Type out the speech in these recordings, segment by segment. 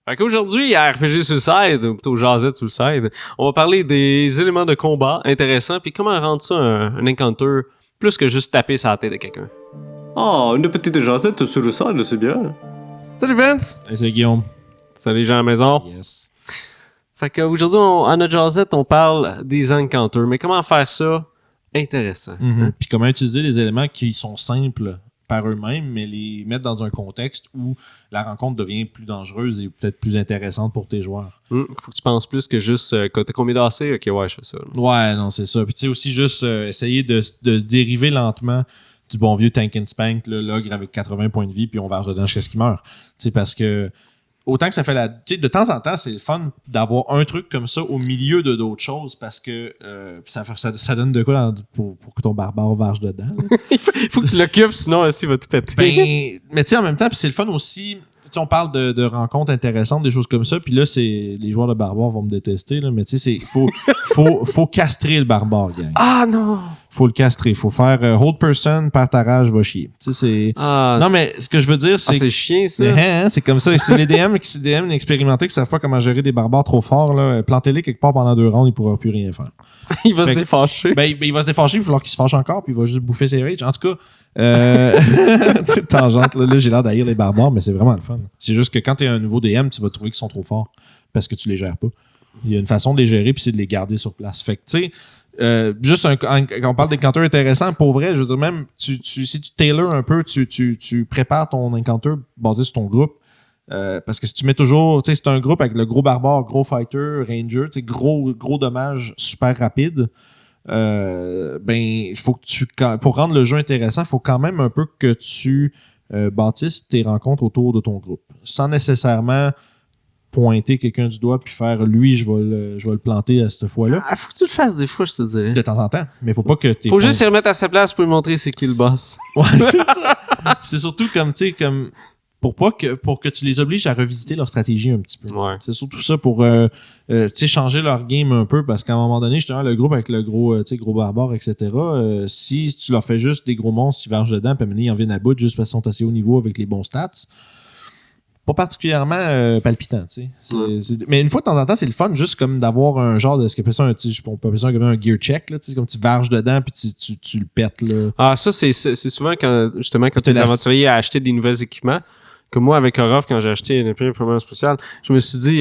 Fait qu'aujourd'hui, à RPG Suicide, ou plutôt Jazette Suicide, on va parler des éléments de combat intéressants puis comment rendre ça un encounter plus que juste taper sur la tête de quelqu'un. Oh, une petite Jazette sur le sol, c'est bien. Salut Vince! Hey, c'est Guillaume. Salut les gens à la maison. Yes. Fait qu'aujourd'hui, à notre Jazette, on parle des encounters, mais comment faire ça intéressant? Hein? Puis comment utiliser les éléments qui sont simples par eux-mêmes, mais les mettre dans un contexte où la rencontre devient plus dangereuse et peut-être plus intéressante pour tes joueurs. Faut que tu penses plus que juste t'as combien d'AC? Ok, ouais, je fais ça. Ouais, non, c'est ça. Puis tu sais aussi juste essayer de dériver lentement du bon vieux tank and spank, là, l'ogre avec 80 points de vie, puis on verge dedans jusqu'à ce qu'il meure. Tu sais, parce que autant que ça fait tu sais, de temps en temps, c'est le fun d'avoir un truc comme ça au milieu de d'autres choses parce que ça donne de quoi pour que ton barbare verge dedans. Il faut que tu l'occupes, sinon il va tout péter. Ben, mais tu sais, en même temps, puis c'est le fun aussi. Tu sais, on parle de rencontres intéressantes, des choses comme ça, puis là, les joueurs de barbares vont me détester, là, mais tu sais, faut castrer le barbare, gang. Ah non! Faut le castrer. Faut faire hold person, par ta rage, va chier. Tu sais, c'est. Ah, non, mais ce que je veux dire, c'est. c'est chiant, ça. C'est comme ça. C'est les DM expérimentés qui savent pas comment gérer des barbares trop forts, là. Plantez-les quelque part pendant 2 rounds, ils pourront plus rien faire. Il va se Fait que- défâcher. Ben, il va se défâcher, il va falloir qu'il se fâche encore, puis il va juste bouffer ses rages. En tout cas, c'est tangente, là, j'ai l'air d'haïr les barbares, mais c'est vraiment le fun. C'est juste que quand t'es un nouveau DM, tu vas trouver qu'ils sont trop forts parce que tu les gères pas. Il y a une façon de les gérer, puis c'est de les garder sur place. Fait que, tu sais, juste quand on parle d'encounter intéressant, pour vrai, je veux dire, même, si tu tailors un peu, tu prépares ton encounter basé sur ton groupe. Parce que si tu mets toujours, tu sais, c'est un groupe avec le gros barbare, gros fighter, ranger, tu sais, gros dommage super rapide. Ben, il faut que pour rendre le jeu intéressant, il faut quand même un peu que tu bâtisses tes rencontres autour de ton groupe, sans nécessairement pointer quelqu'un du doigt puis faire lui, je vais le planter à cette fois-là. Ah, faut que tu le fasses des fois, je te dirais. De temps en temps, mais faut pas que Faut juste se remettre à sa place pour lui montrer c'est qui le boss. Ouais, c'est ça. Puis c'est surtout comme, tu sais, comme pour que tu les obliges à revisiter leur stratégie un petit peu. Ouais. C'est surtout ça pour tu sais, changer leur game un peu, parce qu'à un moment donné, justement, le groupe avec le gros tu sais, gros barbare, etc., si tu leur fais juste des gros monstres, ils vergent dedans, puis à un moment donné, ils en viennent à bout juste parce qu'ils sont assez haut niveau avec les bons stats, pas particulièrement palpitant, tu sais. Mais une fois de temps en temps, c'est le fun juste comme d'avoir un genre de ce qu'on appelle ça on peut appeler ça comme un gear check, là, tu sais, comme tu verges dedans puis tu le pètes, là. Ah, ça, c'est souvent quand C'était les aventuriers à acheter des nouveaux équipements. Comme moi, avec Orof, quand j'ai acheté une première spéciale, je me suis dit,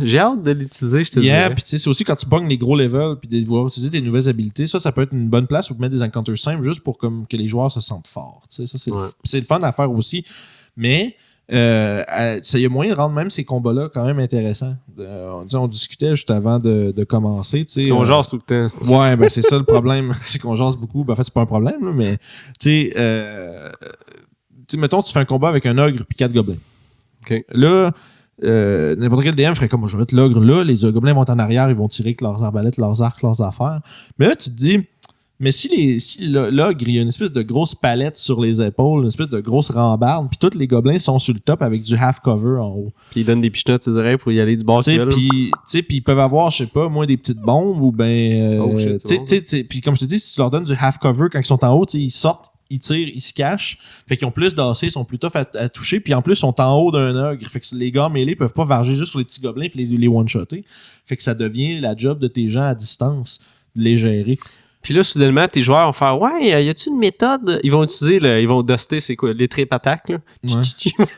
j'ai hâte de l'utiliser, je te Yeah, dis. puis tu sais, c'est aussi quand tu pognes les gros levels puis de vouloir utiliser des nouvelles habilités, ça peut être une bonne place où mettre des encounters simples juste pour comme que les joueurs se sentent forts. Tu sais, ça c'est le fun à faire aussi, mais il y a moyen de rendre même ces combats-là quand même intéressants. On discutait juste avant de commencer, tu sais. Parce qu'on jase tout le temps. c'est- Ouais, ben c'est ça le problème, c'est qu'on jase beaucoup. Ben, en fait, c'est pas un problème, là, mais tu sais, mettons, tu fais un combat avec un ogre puis 4 gobelins. OK. Là, n'importe quel DM ferait comme, je vais mettre l'ogre là, les gobelins vont en arrière, ils vont tirer avec leurs arbalètes, leurs arcs, leurs affaires. Mais là, tu te dis, mais si l'ogre, il y a une espèce de grosse palette sur les épaules, une espèce de grosse rambarde, puis tous les gobelins sont sur le top avec du half cover en haut. Puis ils donnent des pichenottes à ses oreilles pour y aller du bord Tu qu'ils sais, veulent. puis ils peuvent avoir, je sais pas, moi, des petites bombes ou ben, Oh, shit, c'est bon. tu sais, puis comme je te dis, si tu leur donnes du half cover quand ils sont en haut, tu sais, ils sortent, ils tirent, ils se cachent, fait qu'ils ont plus d'AC, ils sont plus tough à toucher, puis en plus, ils sont en haut d'un ogre, fait que les gars mêlés peuvent pas varger juste sur les petits gobelins puis les one-shotter, fait que ça devient la job de tes gens à distance de les gérer. Puis là, soudainement, tes joueurs vont faire, ouais, y a-tu une méthode? Ils vont utiliser, ils vont duster, c'est quoi, les trip attaques, là. Ouais.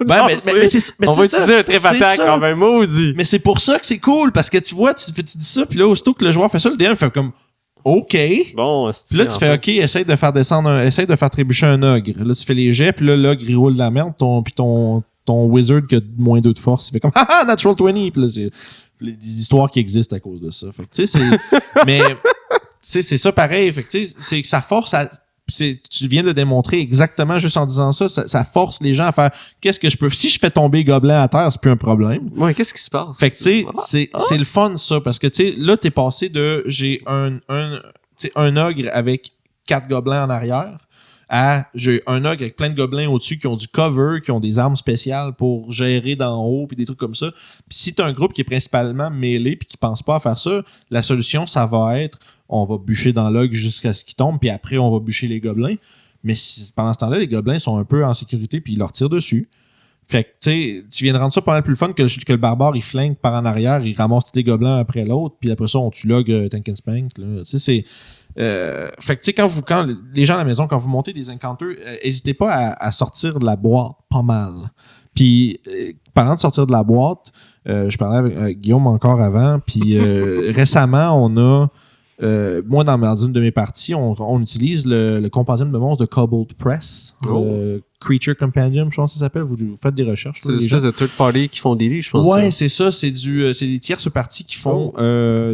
Ben, mais c'est on va ça, utiliser un trip c'est attack ça. en ben maudit. Mais c'est pour ça que c'est cool, parce que tu vois, tu dis ça, puis là, aussitôt que le joueur fait ça, le DM fait comme, OK. Bon, Puis là, tu fais, OK, essaye de faire essaye de faire trébucher un ogre. Là, tu fais les jets, puis là, l'ogre, il roule de la merde, puis ton wizard qui a moins 2 de force, il fait comme, haha, natural 20. Puis là, c'est des histoires qui existent à cause de ça. Fait que, tu sais, mais, tu sais, c'est ça pareil. Fait que, tu sais, c'est que ça force tu viens de démontrer exactement juste en disant ça force les gens à faire, qu'est-ce que je peux, si je fais tomber gobelin à terre, c'est plus un problème. Ouais, qu'est-ce qui se passe? Fait que, tu sais, c'est le fun, ça, parce que, tu sais, là, t'es passé de, j'ai un ogre avec 4 gobelins en arrière, à, j'ai un ogre avec plein de gobelins au-dessus qui ont du cover, qui ont des armes spéciales pour gérer d'en haut, puis des trucs comme ça. Puis si t'as un groupe qui est principalement mêlé puis qui pense pas à faire ça, la solution, ça va être, on va bûcher dans l'ogre jusqu'à ce qu'il tombe, puis après, on va bûcher les gobelins. Mais pendant ce temps-là, les gobelins sont un peu en sécurité, puis ils leur tirent dessus. Fait que, tu sais, tu viens de rendre ça pas mal plus fun que le barbare, il flingue par en arrière, il ramasse tous les gobelins après l'autre, puis après ça, on tue log Tank and Spank, là. Tu sais, c'est... fait que, tu sais, quand les gens à la maison, quand vous montez des encounters, n'hésitez pas à sortir de la boîte pas mal. Puis, parlant de sortir de la boîte, je parlais avec Guillaume encore avant, puis récemment, on a... moi, dans une de mes parties, on utilise le compendium de monstres de Cobalt Press. Creature Compendium, je pense que ça s'appelle. Vous faites des recherches. C'est des espèces de third party qui font des livres, je pense. Ouais, c'est ça. C'est des tierces parties qui font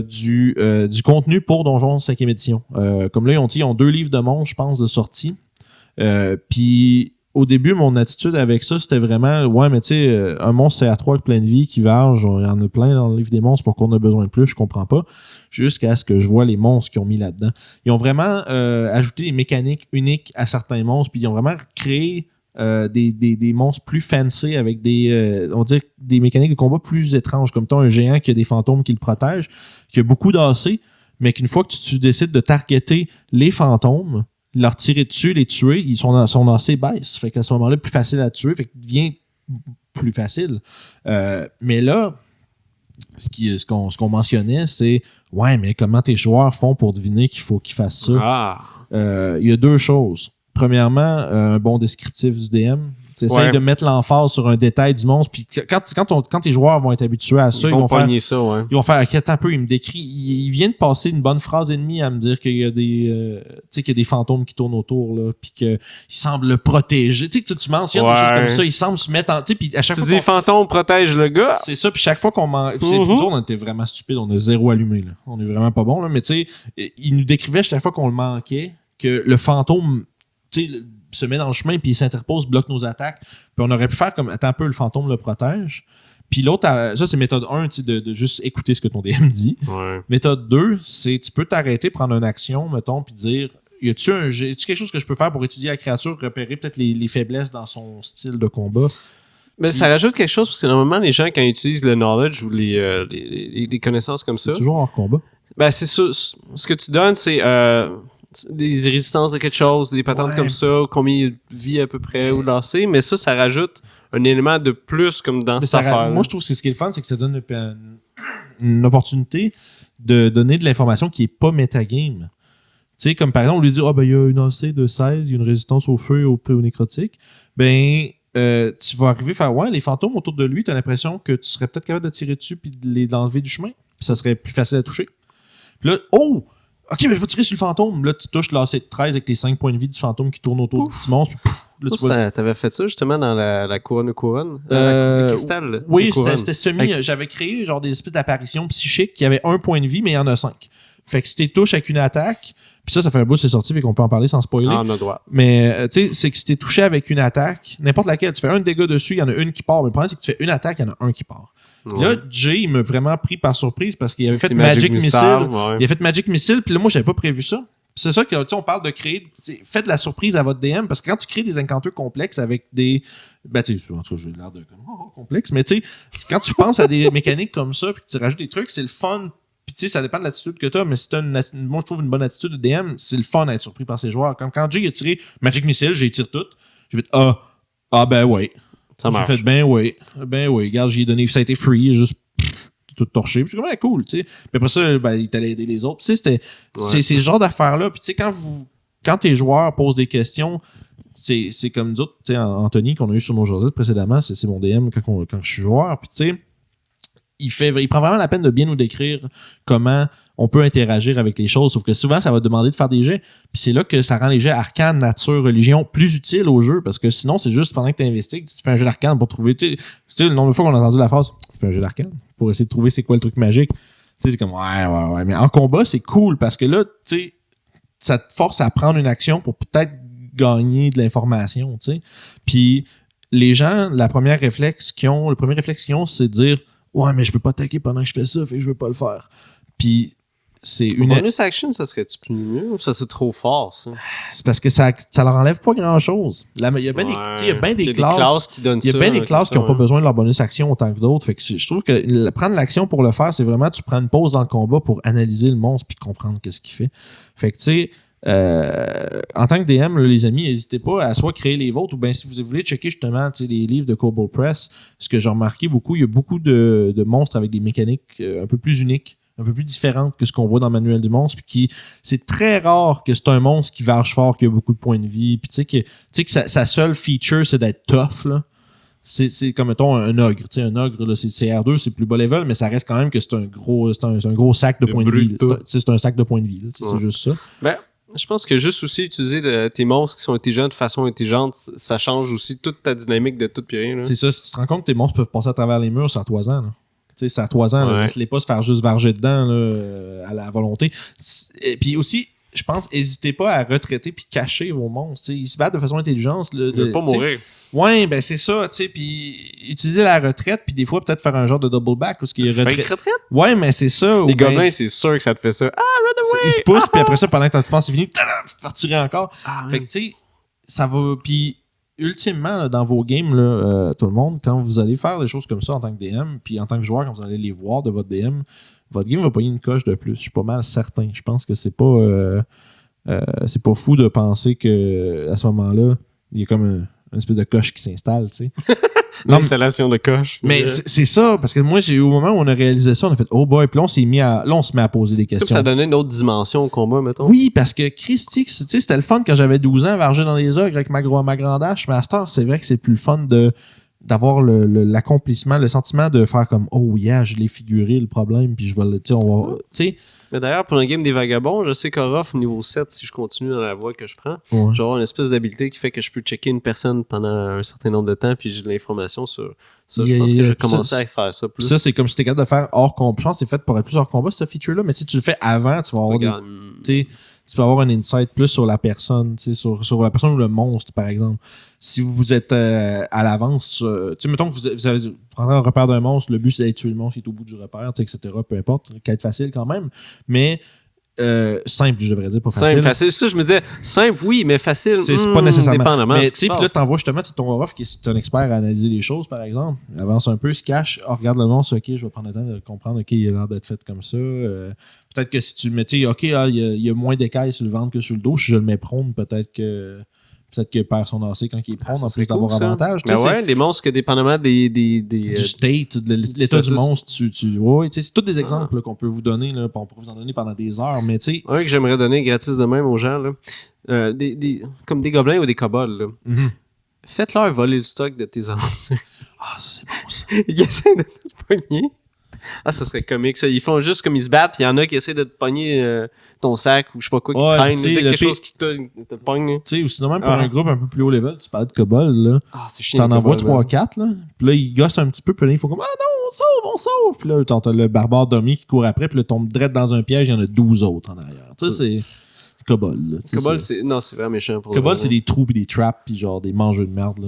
du contenu pour Donjons 5e édition. Comme là, ils ont 2 livres de monstres, je pense, de sortie. Puis au début, mon attitude avec ça, c'était vraiment, ouais, mais tu sais, un monstre c'est à 3 avec plein de vie qui varge, il y en a plein dans le livre des monstres, pourquoi on a besoin de plus, je comprends pas. Jusqu'à ce que je vois les monstres qu'ils ont mis là-dedans. Ils ont vraiment ajouté des mécaniques uniques à certains monstres, puis ils ont vraiment créé des monstres plus fancy avec on dirait des mécaniques de combat plus étranges, comme un géant qui a des fantômes qui le protègent, qui a beaucoup d'AC, mais qu'une fois que tu décides de targeter les fantômes, leur tirer dessus, les tuer, son AC baisse. Fait qu'à ce moment-là, plus facile à tuer, fait qu'il devient plus facile. Mais là, ce qu'on mentionnait, c'est ouais, mais comment tes joueurs font pour deviner qu'il faut qu'ils fassent ça? Il y a 2 choses. Premièrement, un bon descriptif du DM. Tu essaies de mettre l'emphase sur un détail du monstre, puis quand tes joueurs vont être habitués à ça, ils vont faire ça, ouais. Ils vont faire attends un peu, il me décrit, il vient de passer une bonne phrase et demie à me dire qu'il y a des tu sais qu'il y a des fantômes qui tournent autour là, puis que il semble le protéger. Tu sais, tu mentionnes des choses comme ça, il semble se mettre en, tu sais, puis à chaque fois tu dis fantôme protège le gars. C'est ça, puis chaque fois qu'on c'est nous autres, on était vraiment stupides, on a 0 allumé là. On est vraiment pas bon là, mais tu sais, il nous décrivait chaque fois qu'on le manquait que le fantôme, tu sais, se met dans le chemin puis il s'interpose, bloque nos attaques. Puis on aurait pu faire comme attends un peu, le fantôme le protège. Puis l'autre, ça c'est méthode 1, tu sais, de juste écouter ce que ton DM dit. Ouais. Méthode 2, c'est tu peux t'arrêter, prendre une action, mettons, puis dire y a-tu quelque chose que je peux faire pour étudier la créature, repérer peut-être les faiblesses dans son style de combat. Mais ça rajoute quelque chose parce que normalement les gens quand ils utilisent le knowledge ou les connaissances comme ça, c'est toujours hors combat. Ben c'est ça. Ce que tu donnes, c'est des résistances de quelque chose, des patentes comme ça, combien il vit à peu près ou lancé, mais ça rajoute un élément de plus comme dans cette affaire. Moi, je trouve que ce qui est le fun, c'est que ça donne une opportunité de donner de l'information qui est pas metagame. Tu sais, comme par exemple, on lui dit il y a une AC de 16, il y a une résistance au feu et au nécrotique. Ben, tu vas arriver à faire les fantômes autour de lui, tu as l'impression que tu serais peut-être capable de tirer dessus puis de les enlever du chemin. Puis ça serait plus facile à toucher. Puis là, OK, mais je vais tirer sur le fantôme. Là, tu touches l'AC de 13 avec les 5 points de vie du fantôme qui tourne autour du petit monstre. Puis, là, tu vois. T'avais fait ça justement dans la couronne de couronne? Le cristal? Oui, c'était semi. J'avais créé genre des espèces d'apparitions psychiques qui avaient 1 point de vie, mais il y en a 5. Fait que si t'es touché avec une attaque, puis ça fait un bout, c'est sorti, fait qu'on peut en parler sans spoiler. Ah, on a droit. Mais, tu sais, c'est que si t'es touché avec une attaque, n'importe laquelle, tu fais un dégât dessus, il y en a une qui part. Mais le problème, c'est que tu fais une attaque, il y en a un qui part. Ouais. Là, Jay, il m'a vraiment pris par surprise parce qu'il avait fait Magic Missile. Ouais. Il a fait Magic Missile, puis là, moi, j'avais pas prévu ça. Puis c'est ça que, tu sais, on parle de créer, faites de la surprise à votre DM, parce que quand tu crées des encounters complexes avec des, ben, tu sais, en tout cas, j'ai l'air de, complexe, mais tu sais, quand tu penses à des mécaniques comme ça, puis que tu rajoutes des trucs, c'est le fun. Puis tu sais, ça dépend de l'attitude que t'as, mais si t'as moi, je trouve une bonne attitude de DM, c'est le fun d'être surpris par ses joueurs. Comme quand Jay a tiré Magic Missile, j'ai tiré tout. J'ai fait, ben, ouais. Ça marche. J'ai fait, ben oui, regarde, j'ai donné, ça a été free, juste tout torché. Puis je suis comme, cool, tu sais. Puis après ça, ben, il t'allait aider les autres. Tu sais, c'est ce genre d'affaires-là. Puis tu sais, quand tes joueurs posent des questions, c'est comme d'autres, tu sais, Anthony, qu'on a eu sur nos Josette précédemment, c'est mon DM quand je suis joueur. Puis tu sais, il prend vraiment la peine de bien nous décrire comment on peut interagir avec les choses, sauf que souvent, ça va demander de faire des jets, puis c'est là que ça rend les jets arcane, nature, religion plus utiles au jeu, parce que sinon, c'est juste pendant que tu investigues, tu fais un jeu d'arcane pour trouver, tu sais, le nombre de fois qu'on a entendu la phrase, tu fais un jeu d'arcane, pour essayer de trouver c'est quoi le truc magique, tu sais, c'est comme, ouais, mais en combat, c'est cool, parce que là, tu sais, ça te force à prendre une action pour peut-être gagner de l'information, tu sais, puis les gens, le premier réflexe qu'ils ont, c'est de dire, ouais, mais je peux pas attaquer pendant que je fais ça, fait que je veux pas le faire. Puis c'est une bonus action, ça serait-tu plus mieux? Ça, c'est trop fort, ça. C'est parce que ça leur enlève pas grand-chose. Il y a bien des classes qui donnent ça. Il y a bien des classes qui ont pas besoin de leur bonus action autant que d'autres. Fait que je trouve que prendre l'action pour le faire, c'est vraiment tu prends une pause dans le combat pour analyser le monstre puis comprendre qu'est-ce qu'il fait. Fait que tu sais, en tant que DM, là, les amis, n'hésitez pas à soit créer les vôtres ou bien si vous voulez checker justement les livres de Kobold Press, ce que j'ai remarqué beaucoup, il y a beaucoup de monstres avec des mécaniques un peu plus uniques, un peu plus différentes que ce qu'on voit dans le manuel du monstre, puis c'est très rare que c'est un monstre qui varge fort, qui a beaucoup de points de vie, puis tu sais que sa seule feature, c'est d'être tough, là. C'est comme, mettons, un ogre. Tu sais, un ogre, là, c'est R2, c'est plus bas level, mais ça reste quand même que c'est un gros sac de points de vie. C'est un sac de points de vie, là. C'est juste ça. Ben, je pense que juste aussi utiliser tes monstres qui sont intelligents de façon intelligente, ça change aussi toute ta dynamique de tout pis rien, là. C'est ça, si tu te rends compte que tes monstres peuvent passer à travers les murs, c'est à 3 ans, là. Tu sais, c'est à 3 ans, là. Laisse-les pas se faire juste varger dedans, là, à la volonté. Et puis aussi, je pense, n'hésitez pas à retraiter puis cacher vos monstres. T'sais, ils se battent de façon intelligente. Ils veulent pas mourir. Ouais, ben c'est ça, tu sais, puis utiliser la retraite, puis des fois peut-être faire un genre de double back parce qu'il retraite. Ouais, mais c'est ça. Les gobelins, c'est sûr que ça te fait ça. Ah, run away! Ils se poussent, puis après ça, pendant que ta défense est finie, tu te fais retirer encore. Fait que tu sais, ça va. Puis ultimement, là, dans vos games, là, tout le monde, quand vous allez faire des choses comme ça en tant que DM, puis en tant que joueur, quand vous allez les voir de votre DM, votre game va pogner une coche de plus. Je suis pas mal certain. Je pense que c'est pas fou de penser que à ce moment-là, il y a comme une espèce de coche qui s'installe, tu sais. L'installation de coche. Mais c'est ça, parce que moi, au moment où on a réalisé ça, on a fait oh boy, puis là, on se met à poser des questions. Est-ce que ça donnait une autre dimension au combat, mettons? Oui, parce que Christy, tu sais, c'était le fun quand j'avais 12 ans, varger dans les ogres avec ma grande hache, mais à cette heure, c'est vrai que c'est plus le fun d'avoir l'accomplissement, le sentiment de faire comme oh yeah, je l'ai figuré le problème, puis je vais le, tu sais, on va, tu sais. Mais d'ailleurs, pour un game des vagabonds, je sais qu'Orof, niveau 7, si je continue dans la voie que je prends, je vais avoir une espèce d'habilité qui fait que je peux checker une personne pendant un certain nombre de temps, puis j'ai de l'information sur ça. Je pense que je vais commencer à faire ça plus. Ça, c'est comme si t'es capable de faire hors combat. Je pense que c'est fait pour être plus hors combat, ce feature-là, mais si tu le fais avant, tu vas avoir tu peux avoir un insight plus sur la personne, sur la personne ou le monstre, par exemple. Si vous êtes à l'avance, tu sais, mettons que vous avez prendre un repère d'un monstre, le but c'est d'aller tuer le monstre qui est au bout du repère, etc. Peu importe, quête facile quand même, mais simple, je devrais dire, pas facile. Simple, facile. Ça, je me disais, simple, oui, mais facile. C'est pas nécessairement. Dépendamment. Mais tu sais, puis là, t'envoies justement ton Orof qui est un expert à analyser les choses, par exemple. Il avance un peu, se cache, regarde le monstre, ok, je vais prendre le temps de comprendre, ok, il a l'air d'être fait comme ça. Peut-être que si tu le mets, ok, il y a moins d'écailles sur le ventre que sur le dos. Si je le mets prone, peut-être qu'il perd son AC quand il est prone, en plus d'avoir avantage. Mais ouais, des monstres que dépendamment du state, de l'état du monstre, ouais, c'est tous des exemples là, qu'on peut vous donner, là, on pourrait vous en donner pendant des heures, mais tu sais. Un que j'aimerais donner gratis de même aux gens, là, comme des gobelins ou des kobolds, là. Mm-hmm. Faites-leur voler le stock de tes aventures. Ah, ça c'est bon ça. Ils essaient de te pogner. Ah, ça serait comique, ça. Ils font juste comme ils se battent, puis il y en a qui essaient de te pogner ton sac ou je sais pas quoi, qui traîne, quelque chose qui te pogne. Tu sais, ou sinon même pour un groupe un peu plus haut level, tu parlais de kobold, là. Ah, c'est chiant. T'en envoies 3-4, là. Puis là, ils gossent un petit peu, puis là, ils font comme, ah non, on sauve. Puis là, t'as le barbare dummy qui court après, puis là, tombe direct dans un piège, il y en a 12 autres en arrière. Tu sais, c'est kobold, là. Kobold, c'est vraiment méchant pour kobold, c'est des trous puis des traps puis genre des mangeux de merde, là.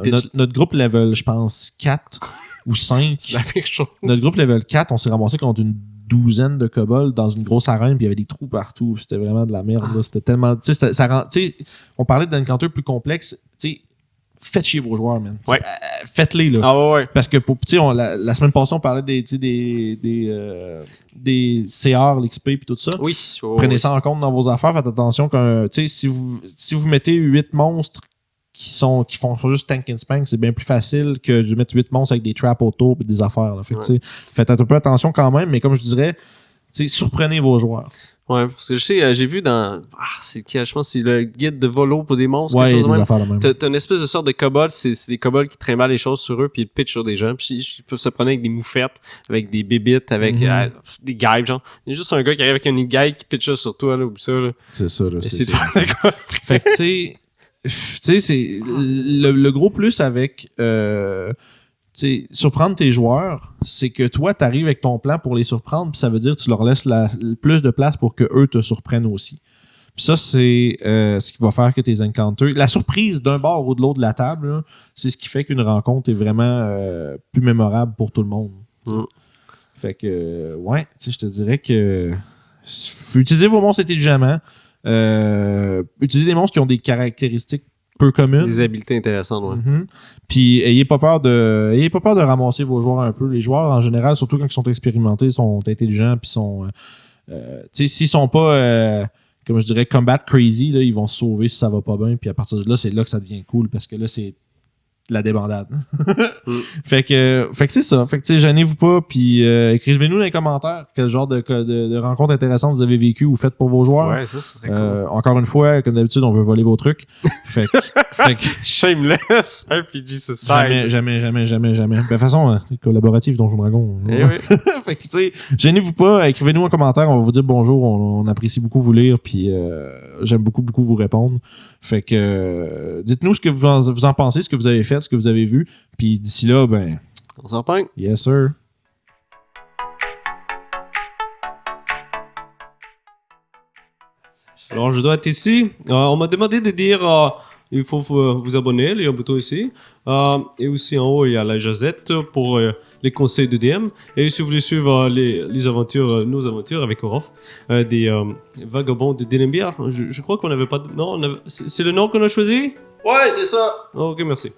Ouais, notre groupe level, je pense, 4 ou 5. C'est la pire chose. Notre groupe level 4, on s'est ramassé contre une douzaine de kobolds dans une grosse arène, puis il y avait des trous partout. C'était vraiment de la merde, là. C'était tellement... Tu sais, on parlait d'encounters plus complexes. Tu sais, faites chier vos joueurs, man. Ouais. Faites-les, là. Ah ouais. Parce que, tu sais, la semaine passée, on parlait des CR, l'XP puis tout ça. Oui. Prenez ça en compte dans vos affaires. Faites attention que, tu sais, si vous mettez 8 monstres qui font juste tank and spank, c'est bien plus facile que de mettre 8 monstres avec des traps autour et des affaires, là. Fait que, tu sais, faites un peu attention quand même, mais comme je dirais, tu sais, surprenez vos joueurs. Ouais, parce que je sais, j'ai vu dans... je pense que c'est le guide de volo pour des monstres. Ouais, quelque chose des de même. affaires de même. T'as une espèce de sorte de kobold, c'est des kobolds qui trimballent les choses sur eux puis ils pitchent sur des gens. Puis ils peuvent se prendre avec des moufettes, avec des bébites, avec des guides, genre. Il y a juste un gars qui arrive avec un nid guide qui pitch sur toi, là, ou ça, là. C'est ça, là. C'est ça. Fait que, tu sais, c'est le gros plus avec surprendre tes joueurs, c'est que toi, t'arrives avec ton plan pour les surprendre, puis ça veut dire que tu leur laisses plus de place pour que eux te surprennent aussi. Puis ça, c'est ce qui va faire que tes encounters... La surprise d'un bord ou de l'autre de la table, là, c'est ce qui fait qu'une rencontre est vraiment plus mémorable pour tout le monde. Fait que, ouais, tu sais, je te dirais que... Utilisez vos monstres intelligemment. Utilisez des monstres qui ont des caractéristiques peu communes. Des habiletés intéressantes, ouais. Mm-hmm. Puis ayez pas peur de ramasser vos joueurs un peu. Les joueurs en général, surtout quand ils sont expérimentés, sont intelligents puis sont tu sais, s'ils sont pas comme je dirais, combat crazy, là, ils vont se sauver si ça va pas bien, puis à partir de là, c'est là que ça devient cool, parce que là, c'est la débandade. Fait que c'est ça. Fait que, tu sais, gênez-vous pas, puis écrivez-nous dans les commentaires quel genre de rencontres intéressantes vous avez vécu ou faites pour vos joueurs. Ouais, ça serait cool. Encore une fois, comme d'habitude, on veut voler vos trucs. Fait que Shameless, RPG Society. jamais. De toute façon, collaboratif Donjon Dragon. Eh oui. Fait que, tu sais, gênez-vous pas, écrivez-nous en commentaire, on va vous dire bonjour, on apprécie beaucoup vous lire, puis j'aime beaucoup vous répondre. Fait que dites-nous ce que vous en pensez, ce que vous avez fait, ce que vous avez vu, puis d'ici là, ben... On s'en reprend. Yes, sir. Alors, je dois être ici. On m'a demandé de dire il faut vous abonner, il y a un bouton ici. Et aussi en haut, il y a la jazette pour les conseils de DM. Et si vous voulez suivre les aventures, nos aventures avec Orof, des vagabonds de Denembia, je crois qu'on n'avait pas... Non, c'est le nom qu'on a choisi? Ouais, c'est ça. Ok, merci.